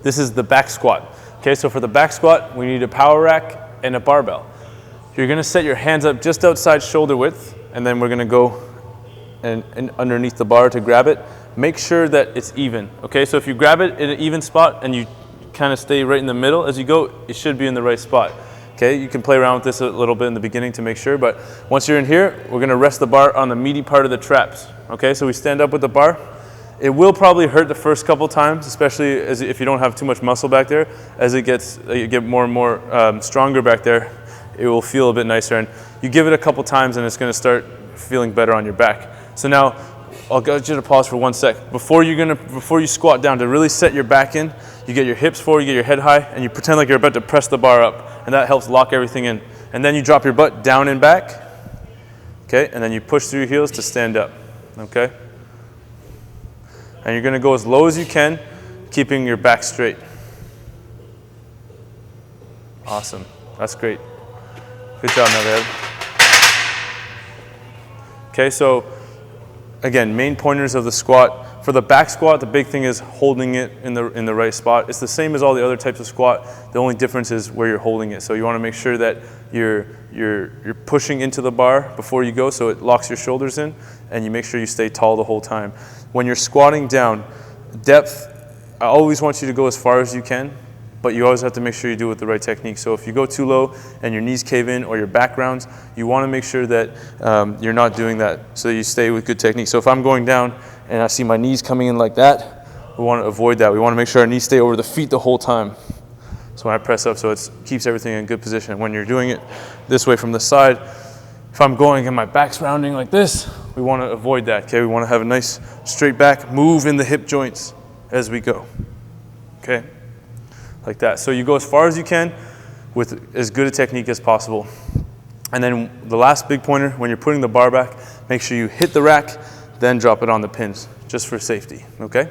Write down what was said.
This is the back squat. Okay, so for the back squat, we need a power rack and a barbell. You're gonna set your hands up just outside shoulder width, and then we're gonna go and underneath the bar to grab it. Make sure that it's even, okay? So if you grab it in an even spot and you kind of stay right in the middle as you go, it should be in the right spot. Okay, you can play around with this a little bit in the beginning to make sure, but once you're in here, we're gonna rest the bar on the meaty part of the traps. Okay, so we stand up with the bar. It will probably hurt the first couple times, especially if you don't have too much muscle back there. As you get more and more stronger back there, it will feel a bit nicer, and you give it a couple times and it's gonna start feeling better on your back. So now, I'll get you to pause for 1 sec. Before you squat down, to really set your back in, you get your hips forward, you get your head high, and you pretend like you're about to press the bar up, and that helps lock everything in. And then you drop your butt down and back, okay? And then you push through your heels to stand up, okay? And you're gonna go as low as you can, keeping your back straight. Awesome, that's great. Good job, Naveed. Okay, so again, main pointers of the squat. For the back squat, the big thing is holding it in the right spot. It's the same as all the other types of squat. The only difference is where you're holding it. So you want to make sure that you're pushing into the bar before you go, so it locks your shoulders in, and you make sure you stay tall the whole time. When you're squatting down, depth, I always want you to go as far as you can, but you always have to make sure you do it with the right technique. So if you go too low and your knees cave in or your back rounds, you want to make sure that you're not doing that, so you stay with good technique. So if I'm going down and I see my knees coming in like that, we want to avoid that. We want to make sure our knees stay over the feet the whole time. So when I press up, so it keeps everything in good position. When you're doing it this way from the side, if I'm going and my back's rounding like this, we want to avoid that, okay? We want to have a nice straight back, move in the hip joints as we go, okay? Like that. So you go as far as you can with as good a technique as possible. And then the last big pointer, when you're putting the bar back, make sure you hit the rack, then drop it on the pins, just for safety, okay?